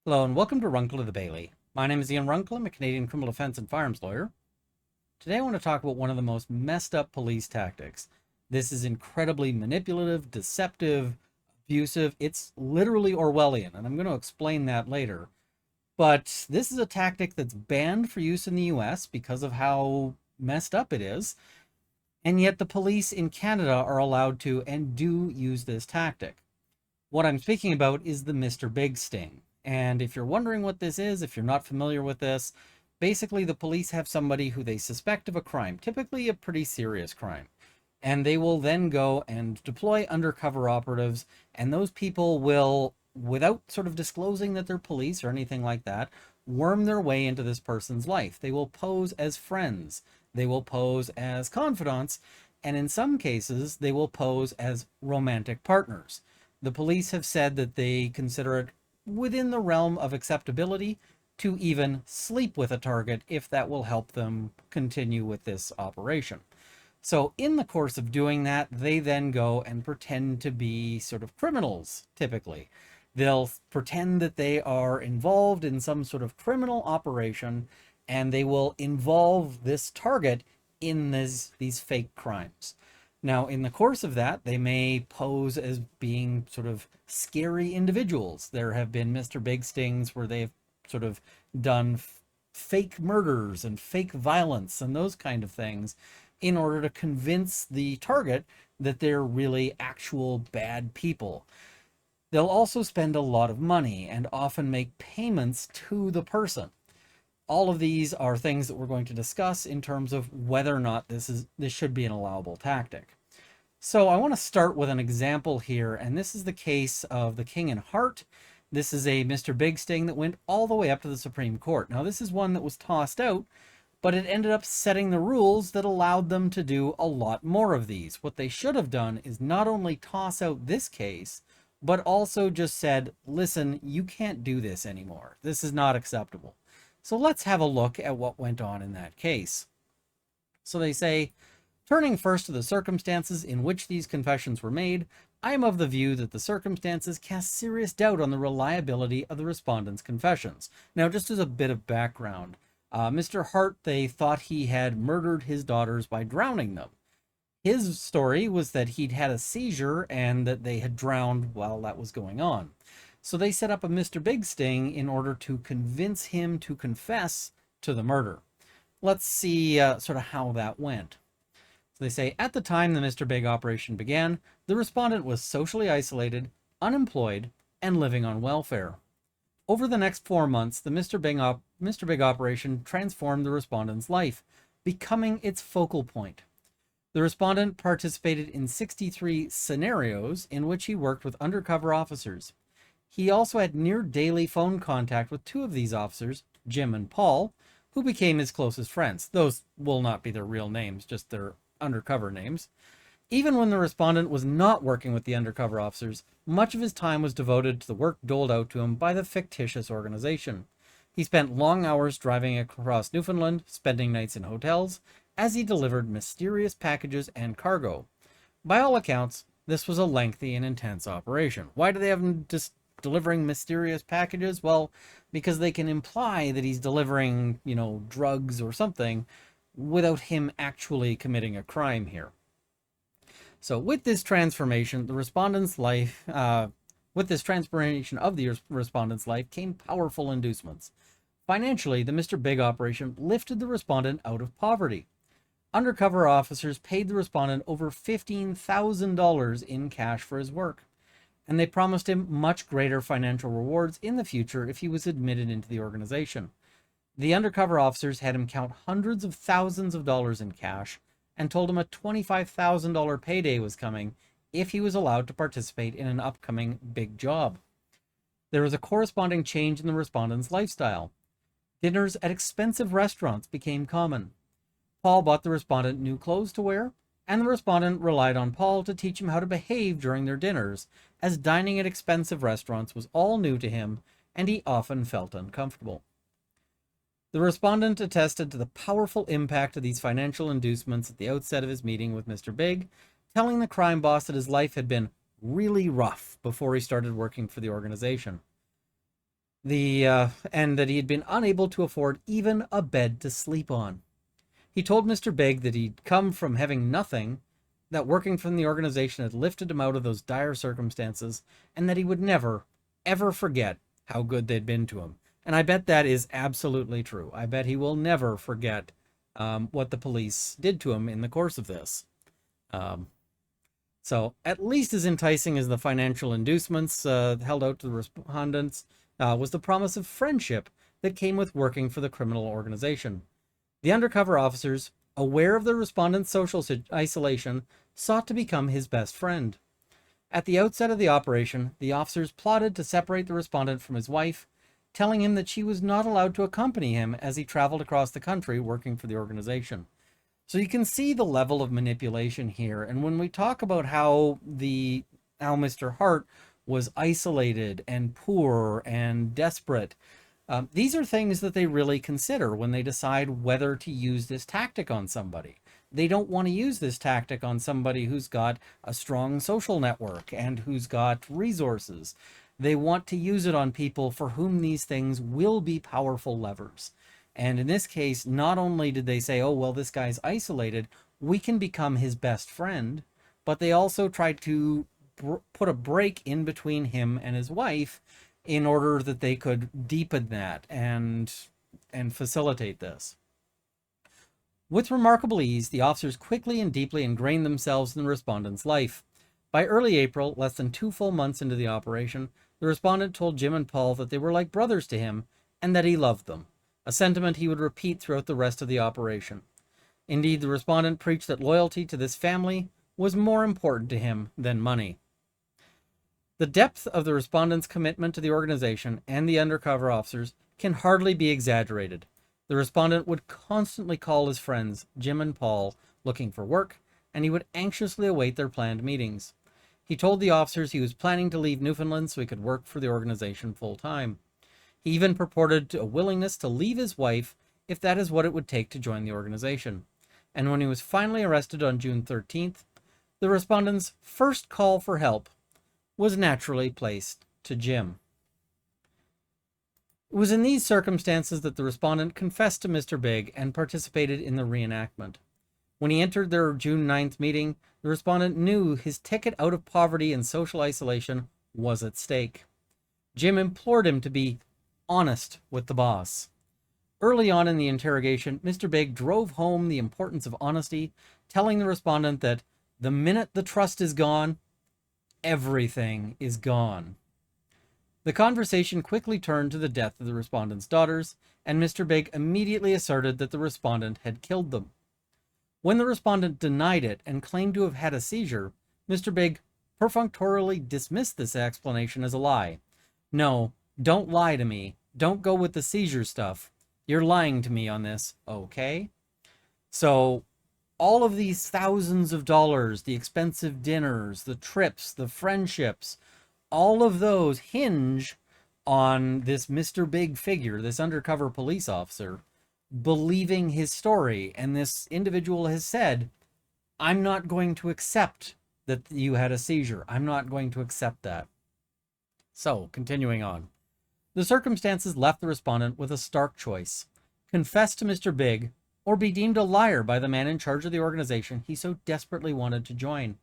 Hello and welcome to Runkle of the Bailey. My name is Ian Runkle. I'm a Canadian criminal defense and firearms lawyer. Today I want to talk about one of the most messed up police tactics. This is incredibly manipulative, deceptive, abusive. It's literally Orwellian, and I'm going to explain that later. But this is a tactic that's banned for use in the US because of how messed up it is. And yet the police in Canada are allowed to and do use this tactic. What I'm speaking about is the Mr. Big sting. And if you're wondering what this is, if you're not familiar with this, basically the police have somebody who they suspect of a crime, typically a pretty serious crime. And they will then go and deploy undercover operatives, and those people will, without sort of disclosing that they're police or anything like that, worm their way into this person's life. They will pose as friends, they will pose as confidants, and in some cases, they will pose as romantic partners. The police have said that they consider it within the realm of acceptability to even sleep with a target if that will help them continue with this operation. So, in the course of doing that, they then go and pretend to be sort of criminals, typically. They'll pretend that they are involved in some sort of criminal operation and they will involve this target in these fake crimes. Now, in the course of that, they may pose as being sort of scary individuals. There have been Mr. Big stings where they've sort of done fake murders and fake violence and those kind of things in order to convince the target that they're really actual bad people. They'll also spend a lot of money and often make payments to the person. All of these are things that we're going to discuss in terms of whether or not this should be an allowable tactic. So I want to start with an example here, and this is the case of the King and Hart. This is a Mr. Big sting that went all the way up to the Supreme Court. Now, this is one that was tossed out, but it ended up setting the rules that allowed them to do a lot more of these. What they should have done is not only toss out this case, but also just said, listen, you can't do this anymore. This is not acceptable. So let's have a look at what went on in that case. So they say, turning first to the circumstances in which these confessions were made, I am of the view that the circumstances cast serious doubt on the reliability of the respondents' confessions. Now, just as a bit of background, Mr. Hart, they thought he had murdered his daughters by drowning them. His story was that he'd had a seizure and that they had drowned while that was going on. So they set up a Mr. Big sting in order to convince him to confess to the murder. Let's see sort of how that went. So they say, at the time the Mr. Big operation began, the respondent was socially isolated, unemployed, and living on welfare. Over the next 4 months, the Mr. Big operation transformed the respondent's life, becoming its focal point. The respondent participated in 63 scenarios in which he worked with undercover officers. He also had near daily phone contact with two of these officers, Jim and Paul, who became his closest friends. Those will not be their real names, just their undercover names. Even when the respondent was not working with the undercover officers, much of his time was devoted to the work doled out to him by the fictitious organization. He spent long hours driving across Newfoundland, spending nights in hotels, as he delivered mysterious packages and cargo. By all accounts, this was a lengthy and intense operation. Why do they have him just delivering mysterious packages? Well, because they can imply that he's delivering, drugs or something without him actually committing a crime here. So with this transformation, the respondent's life, with this transformation of the respondent's life came powerful inducements. Financially, the Mr. Big operation lifted the respondent out of poverty. Undercover officers paid the respondent over $15,000 in cash for his work, and they promised him much greater financial rewards in the future if he was admitted into the organization. The undercover officers had him count hundreds of thousands of dollars in cash and told him a $25,000 payday was coming if he was allowed to participate in an upcoming big job. There was a corresponding change in the respondent's lifestyle. Dinners at expensive restaurants became common. Paul bought the respondent new clothes to wear, and the respondent relied on Paul to teach him how to behave during their dinners, as dining at expensive restaurants was all new to him, and he often felt uncomfortable. The respondent attested to the powerful impact of these financial inducements at the outset of his meeting with Mr. Big, telling the crime boss that his life had been really rough before he started working for the organization. And that he had been unable to afford even a bed to sleep on. He told Mr. Big that he'd come from having nothing, that working from the organization had lifted him out of those dire circumstances, and that he would never, ever forget how good they'd been to him. And I bet that is absolutely true. I bet he will never forget what the police did to him in the course of this. Um, so, at least as enticing as the financial inducements held out to the respondents was the promise of friendship that came with working for the criminal organization. The undercover officers, aware of the respondent's social isolation, sought to become his best friend. At the outset of the operation, the officers plotted to separate the respondent from his wife, telling him that she was not allowed to accompany him as he traveled across the country working for the organization. So you can see the level of manipulation here. And when we talk about how Mr. Hart was isolated and poor and desperate, these are things that they really consider when they decide whether to use this tactic on somebody. They don't want to use this tactic on somebody who's got a strong social network and who's got resources. They want to use it on people for whom these things will be powerful levers. And in this case, not only did they say, oh, well, this guy's isolated, we can become his best friend, but they also tried to put a break in between him and his wife in order that they could deepen that and facilitate this. With remarkable ease, the officers quickly and deeply ingrained themselves in the respondent's life. By early April, less than 2 full months into the operation, the respondent told Jim and Paul that they were like brothers to him and that he loved them, a sentiment he would repeat throughout the rest of the operation. Indeed, the respondent preached that loyalty to this family was more important to him than money. The depth of the respondent's commitment to the organization and the undercover officers can hardly be exaggerated. The respondent would constantly call his friends, Jim and Paul, looking for work, and he would anxiously await their planned meetings. He told the officers he was planning to leave Newfoundland so he could work for the organization full time. He even purported a willingness to leave his wife if that is what it would take to join the organization. And when he was finally arrested on June 13th, the respondent's first call for help was naturally placed to Jim. It was in these circumstances that the respondent confessed to Mr. Big and participated in the reenactment. When he entered their June 9th meeting, the respondent knew his ticket out of poverty and social isolation was at stake. Jim implored him to be honest with the boss. Early on in the interrogation, Mr. Big drove home the importance of honesty, telling the respondent that the minute the trust is gone, everything is gone. The conversation quickly turned to the death of the respondent's daughters, and Mr. Big immediately asserted that the respondent had killed them. When the respondent denied it and claimed to have had a seizure, Mr. Big perfunctorily dismissed this explanation as a lie. No, don't lie to me. Don't go with the seizure stuff. You're lying to me on this, okay? So all of these thousands of dollars, the expensive dinners, the trips, the friendships, all of those hinge on this Mr. Big figure, this undercover police officer, believing his story. And this individual has said, I'm not going to accept that you had a seizure. I'm not going to accept that. So, continuing on. The circumstances left the respondent with a stark choice: confess to Mr. Big, or be deemed a liar by the man in charge of the organization he so desperately wanted to join.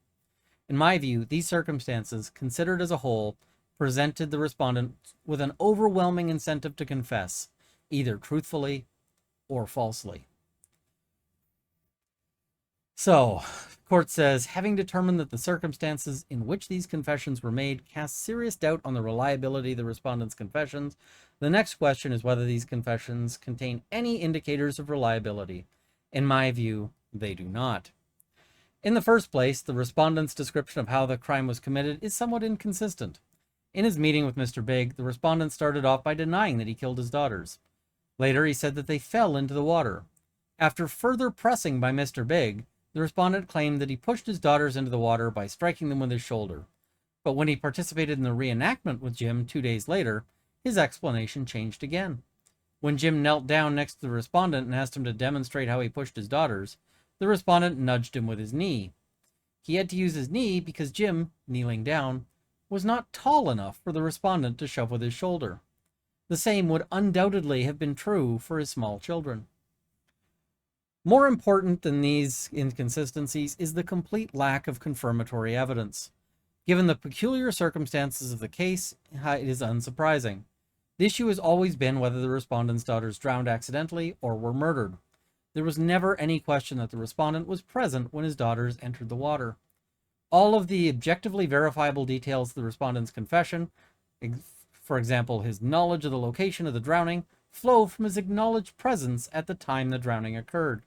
In my view, these circumstances, considered as a whole, presented the respondent with an overwhelming incentive to confess, either truthfully or falsely. So, court says, having determined that the circumstances in which these confessions were made cast serious doubt on the reliability of the respondent's confessions, the next question is whether these confessions contain any indicators of reliability. In my view, they do not. In the first place, the respondent's description of how the crime was committed is somewhat inconsistent. In his meeting with Mr. Big, the respondent started off by denying that he killed his daughters. Later, he said that they fell into the water. After further pressing by Mr. Big, the respondent claimed that he pushed his daughters into the water by striking them with his shoulder. But when he participated in the reenactment with Jim 2 days later, his explanation changed again. When Jim knelt down next to the respondent and asked him to demonstrate how he pushed his daughters, the respondent nudged him with his knee. He had to use his knee because Jim, kneeling down, was not tall enough for the respondent to shove with his shoulder. The same would undoubtedly have been true for his small children. More important than these inconsistencies is the complete lack of confirmatory evidence. Given the peculiar circumstances of the case, it is unsurprising. The issue has always been whether the respondent's daughters drowned accidentally or were murdered. There was never any question that the respondent was present when his daughters entered the water. All of the objectively verifiable details of the respondent's confession, for example, his knowledge of the location of the drowning, flow from his acknowledged presence at the time the drowning occurred.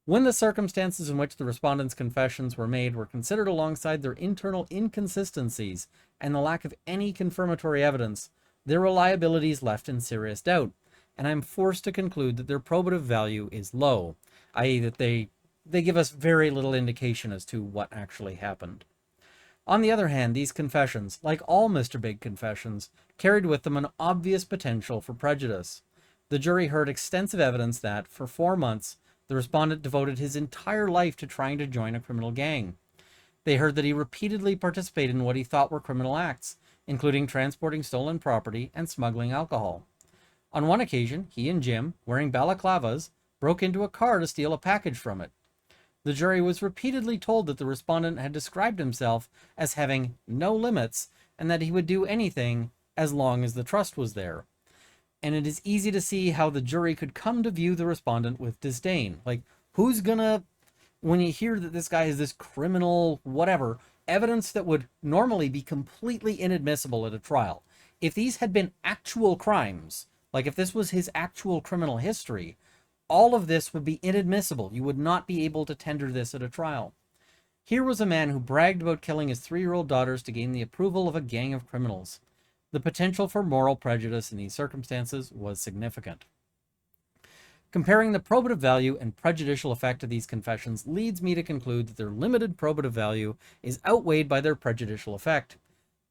When the circumstances in which the respondent's confessions were made were considered alongside their internal inconsistencies and the lack of any confirmatory evidence, their reliability is left in serious doubt, and I'm forced to conclude that their probative value is low, i.e. that they give us very little indication as to what actually happened. On the other hand, these confessions, like all Mr. Big confessions, carried with them an obvious potential for prejudice. The jury heard extensive evidence that, for 4 months, the respondent devoted his entire life to trying to join a criminal gang. They heard that he repeatedly participated in what he thought were criminal acts, including transporting stolen property and smuggling alcohol. On one occasion, he and Jim, wearing balaclavas, broke into a car to steal a package from it. The jury was repeatedly told that the respondent had described himself as having no limits and that he would do anything as long as the trust was there. And it is easy to see how the jury could come to view the respondent with disdain. Like, who's gonna, when you hear that this guy is this criminal, whatever, evidence that would normally be completely inadmissible at a trial. If these had been actual crimes, like if this was his actual criminal history, all of this would be inadmissible. You would not be able to tender this at a trial. Here was a man who bragged about killing his 3-year-old daughters to gain the approval of a gang of criminals. The potential for moral prejudice in these circumstances was significant. Comparing the probative value and prejudicial effect of these confessions leads me to conclude that their limited probative value is outweighed by their prejudicial effect.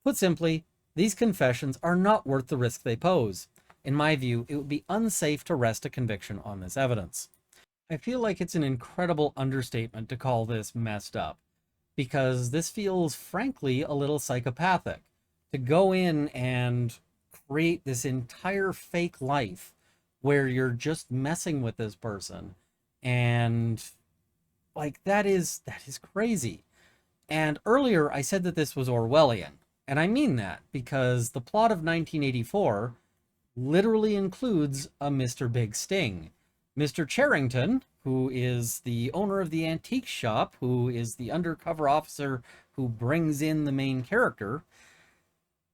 Put simply, these confessions are not worth the risk they pose. In my view, it would be unsafe to rest a conviction on this evidence. I feel like it's an incredible understatement to call this messed up, because this feels, frankly, a little psychopathic. To go in and create this entire fake life where you're just messing with this person, and like that is crazy. And earlier I said that this was Orwellian, and I mean that because the plot of 1984 literally includes a Mr. Big sting. Mr. Charrington, who is the owner of the antique shop, who is the undercover officer who brings in the main character,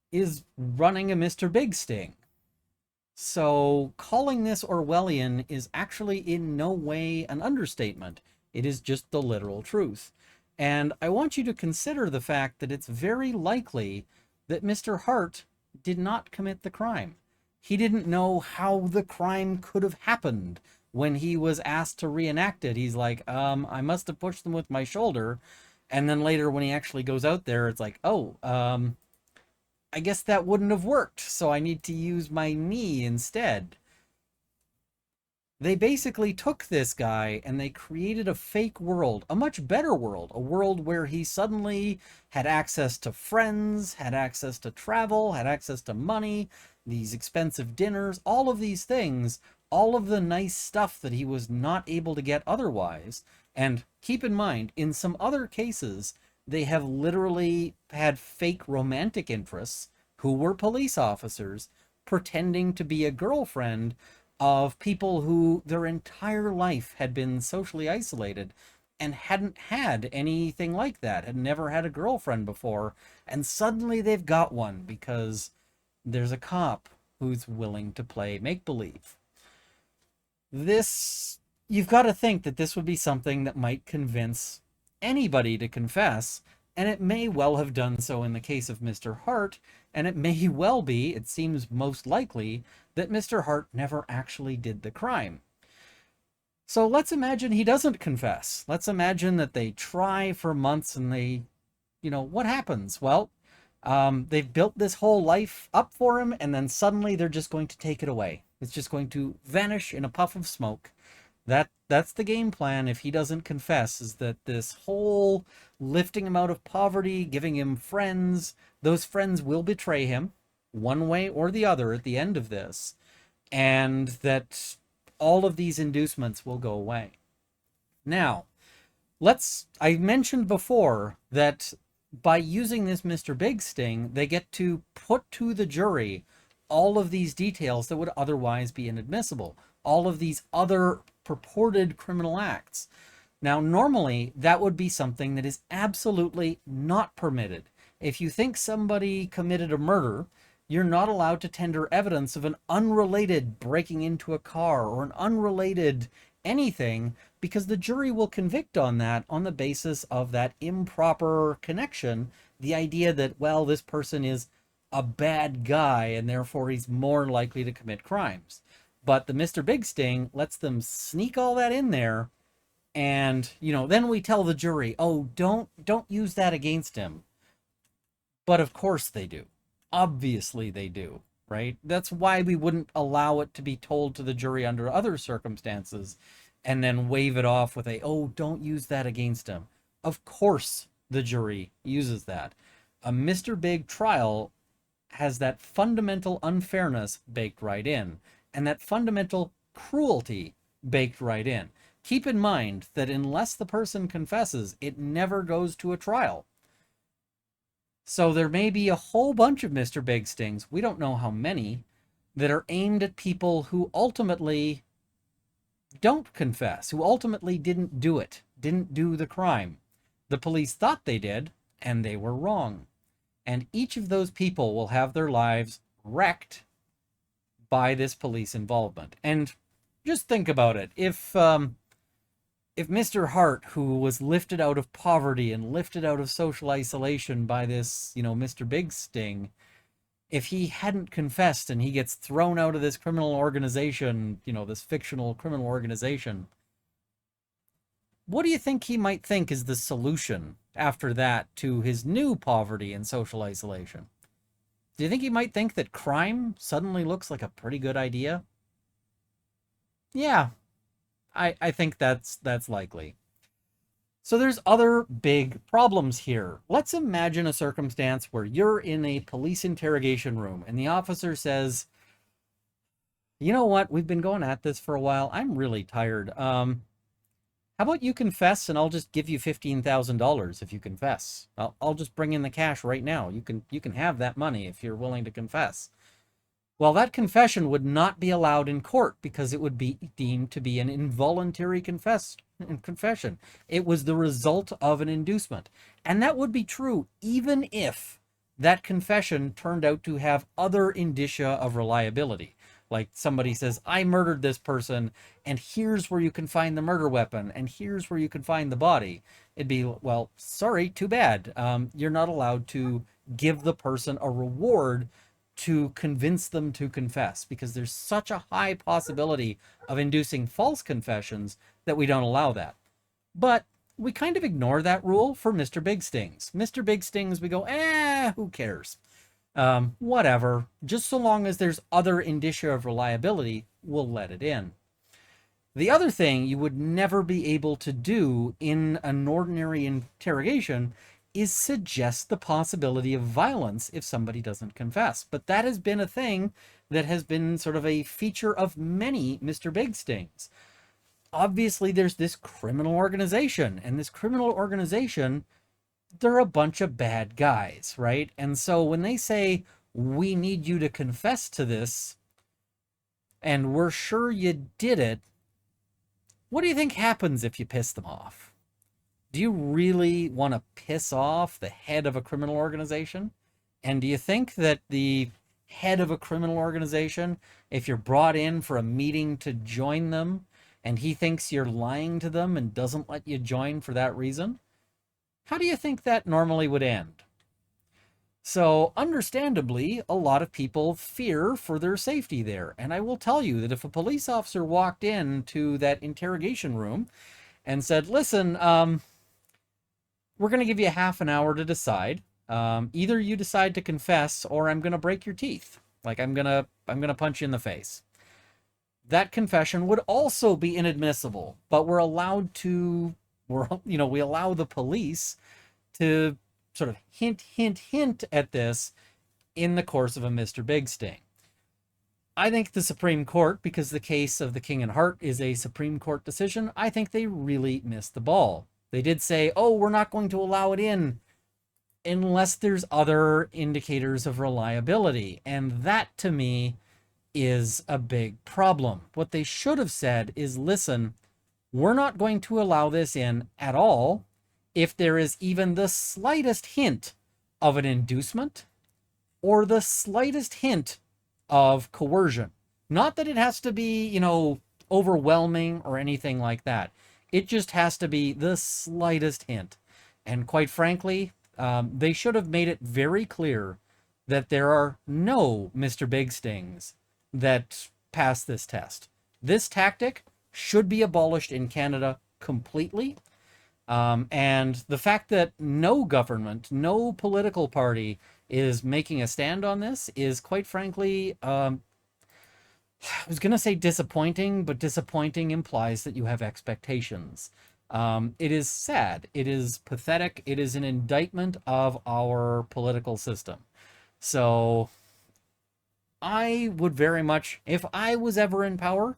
is running a Mr. Big sting. So calling this Orwellian is actually in no way an understatement. It is just the literal truth. And I want you to consider the fact that it's very likely that Mr. Hart did not commit the crime. He didn't know how the crime could have happened. When he was asked to reenact it, he's like, I must have pushed them with my shoulder. And then later when he actually goes out there, it's like, I guess that wouldn't have worked, so I need to use my knee instead. They basically took this guy and they created a fake world, a much better world, a world where he suddenly had access to friends, had access to travel, had access to money, these expensive dinners, all of these things, all of the nice stuff that he was not able to get otherwise. And keep in mind, in some other cases, they have literally had fake romantic interests who were police officers pretending to be a girlfriend of people who their entire life had been socially isolated and hadn't had anything like that, had never had a girlfriend before, and suddenly they've got one because there's a cop who's willing to play make-believe. This, you've got to think that this would be something that might convince anybody to confess, and it may well have done so in the case of Mr. Hart, and it may well be, it seems most likely, that Mr. Hart never actually did the crime. So let's imagine he doesn't confess. Let's imagine that they try for months and they, what happens? Well, they've built this whole life up for him, and then suddenly they're just going to take it away. It's just going to vanish in a puff of smoke. That's the game plan if he doesn't confess, is that this whole lifting him out of poverty, giving him friends, those friends will betray him. one way or the other at the end of this, and that all of these inducements will go away. Now, I mentioned before that by using this Mr. Big sting, they get to put to the jury all of these details that would otherwise be inadmissible, all of these other purported criminal acts. Now, normally, that would be something that is absolutely not permitted. If you think somebody committed a murder, you're not allowed to tender evidence of an unrelated breaking into a car or an unrelated anything, because the jury will convict on that on the basis of that improper connection. The idea that, well, this person is a bad guy and therefore he's more likely to commit crimes. But the Mr. Big sting lets them sneak all that in there. And, then we tell the jury, oh, don't use that against him. But of course they do. Obviously they do, right? That's why we wouldn't allow it to be told to the jury under other circumstances and then wave it off with oh, don't use that against him. Of course the jury uses that. A Mr. Big trial has that fundamental unfairness baked right in, and that fundamental cruelty baked right in. Keep in mind that unless the person confesses, it never goes to a trial. So there may be a whole bunch of Mr. Big stings, we don't know how many, that are aimed at people who ultimately don't confess, who ultimately didn't do it, didn't do the crime. The police thought they did, and they were wrong. And each of those people will have their lives wrecked by this police involvement. And just think about it. If Mr. Hart, who was lifted out of poverty and lifted out of social isolation by this, Mr. Big sting, if he hadn't confessed and he gets thrown out of this criminal organization, this fictional criminal organization, what do you think he might think is the solution after that to his new poverty and social isolation? Do you think he might think that crime suddenly looks like a pretty good idea? Yeah, I think that's likely. So there's other big problems here. Let's imagine a circumstance where you're in a police interrogation room and the officer says, you know what, we've been going at this for a while. I'm really tired. How about you confess and I'll just give you $15,000 if you confess. I'll just bring in the cash right now. You can have that money if you're willing to confess. Well, that confession would not be allowed in court because it would be deemed to be an involuntary confession. It was the result of an inducement. And that would be true even if that confession turned out to have other indicia of reliability. Like somebody says, I murdered this person, and here's where you can find the murder weapon, and here's where you can find the body. It'd be, well, sorry, too bad. You're not allowed to give the person a reward to convince them to confess, because there's such a high possibility of inducing false confessions that we don't allow that. But we kind of ignore that rule for Mr. Big stings. Mr. Big stings, we go, who cares? Whatever. Just so long as there's other indicia of reliability, we'll let it in. The other thing you would never be able to do in an ordinary interrogation is suggest the possibility of violence if somebody doesn't confess. But that has been a thing that has been sort of a feature of many Mr. Big stings. Obviously, there's this criminal organization, and this criminal organization, they're a bunch of bad guys, right? And so when they say, we need you to confess to this, and we're sure you did it, what do you think happens if you piss them off? Do you really want to piss off the head of a criminal organization? And do you think that the head of a criminal organization, if you're brought in for a meeting to join them, and he thinks you're lying to them and doesn't let you join for that reason, how do you think that normally would end? So, understandably, a lot of people fear for their safety there. And I will tell you that if a police officer walked into that interrogation room and said, listen, we're going to give you half an hour to decide. Either you decide to confess or I'm going to break your teeth. Like I'm going to punch you in the face. That confession would also be inadmissible, but we allow the police to sort of hint at this in the course of a Mr. Big sting. I think the Supreme Court, because the case of the King and Hart is a Supreme Court decision, I think they really missed the ball. They did say, oh, we're not going to allow it in unless there's other indicators of reliability. And that, to me, is a big problem. What they should have said is, listen, we're not going to allow this in at all if there is even the slightest hint of an inducement or the slightest hint of coercion. Not that it has to be, you know, overwhelming or anything like that. It just has to be the slightest hint. And quite frankly, they should have made it very clear that there are no Mr. Big stings that pass this test. This tactic should be abolished in Canada completely. And the fact that no government, no political party is making a stand on this is, quite frankly, I was going to say disappointing, but disappointing implies that you have expectations. It is sad. It is pathetic. It is an indictment of our political system. So I would very much, if I was ever in power,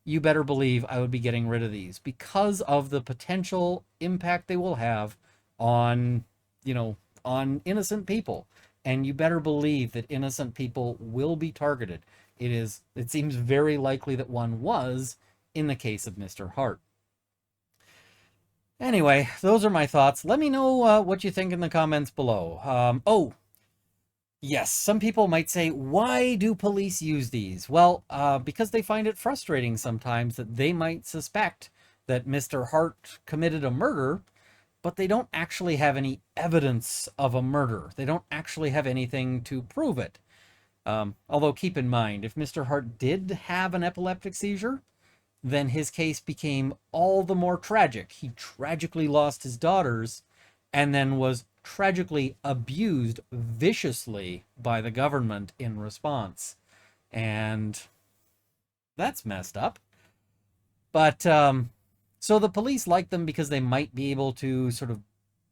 you better believe I would be getting rid of these because of the potential impact they will have on, you know, on innocent people. And you better believe that innocent people will be targeted. It seems very likely that one was in the case of Mr. Hart. Anyway, those are my thoughts. Let me know what you think in the comments below. Oh, yes, some people might say, why do police use these? Well, because they find it frustrating sometimes that they might suspect that Mr. Hart committed a murder, but they don't actually have any evidence of a murder. They don't actually have anything to prove it. Although keep in mind, if Mr. Hart did have an epileptic seizure, then his case became all the more tragic. He tragically lost his daughters and then was tragically abused viciously by the government in response. And that's messed up. But so the police like them because they might be able to sort of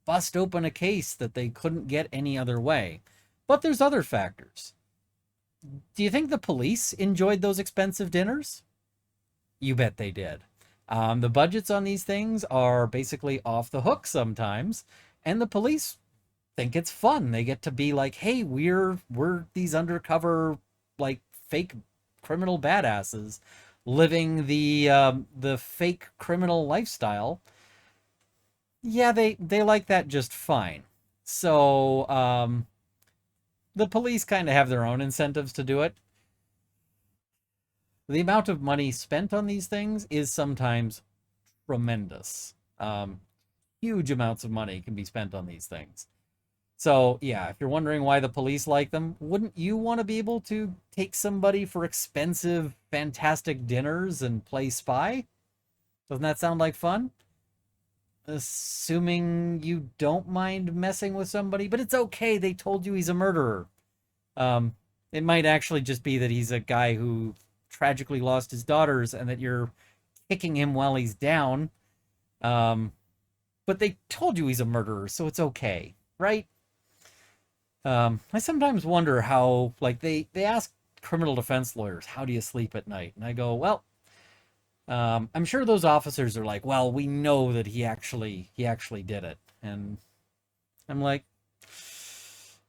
bust open a case that they couldn't get any other way. But there's other factors. Do you think the police enjoyed those expensive dinners? You bet they did. The budgets on these things are basically off the hook sometimes, and the police think it's fun. They get to be like, hey, we're these undercover, like, fake criminal badasses living the fake criminal lifestyle. Yeah, they like that just fine. So the police kind of have their own incentives to do it. The amount of money spent on these things is sometimes tremendous. Huge amounts of money can be spent on these things. So yeah, if you're wondering why the police like them, wouldn't you want to be able to take somebody for expensive, fantastic dinners and play spy? Doesn't that sound like fun? Assuming you don't mind messing with somebody, but it's okay, they told you he's a murderer. It might actually just be that he's a guy who tragically lost his daughters and that you're kicking him while he's down. But they told you he's a murderer, so it's okay, right? I sometimes wonder how, like, they ask criminal defense lawyers, how do you sleep at night? And I go, well, I'm sure those officers are like, well, we know that he actually did it. And I'm like,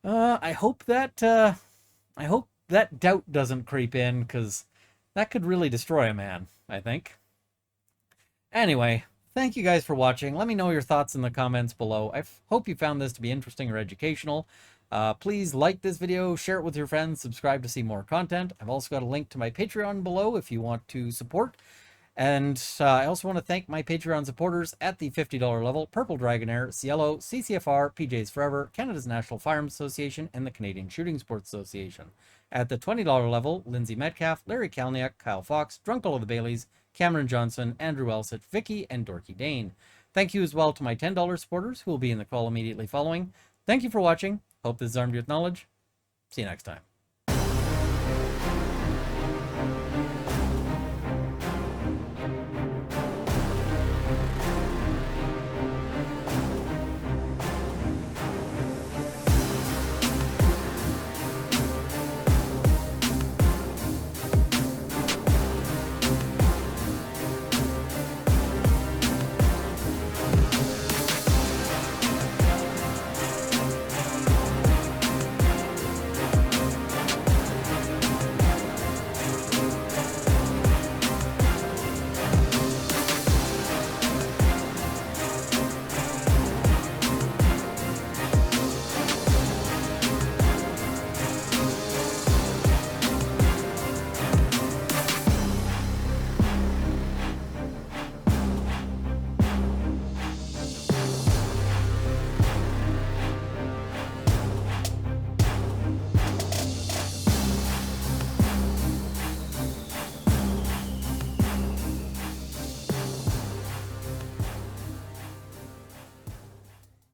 I hope that doubt doesn't creep in, because that could really destroy a man, I think. Anyway, thank you guys for watching. Let me know your thoughts in the comments below. I hope you found this to be interesting or educational. Please like this video, share it with your friends, subscribe to see more content. I've also got a link to my Patreon below if you want to support. And I also want to thank my Patreon supporters at the $50 level: Purple Dragonair, Cielo, CCFR, PJs Forever, Canada's National Firearms Association, and the Canadian Shooting Sports Association. At the $20 level, Lindsay Metcalf, Larry Kalniak, Kyle Fox, Drunkle of the Baileys, Cameron Johnson, Andrew Elsett, Vicky, and Dorky Dane. Thank you as well to my $10 supporters who will be in the call immediately following. Thank you for watching. Hope this has armed you with knowledge. See you next time.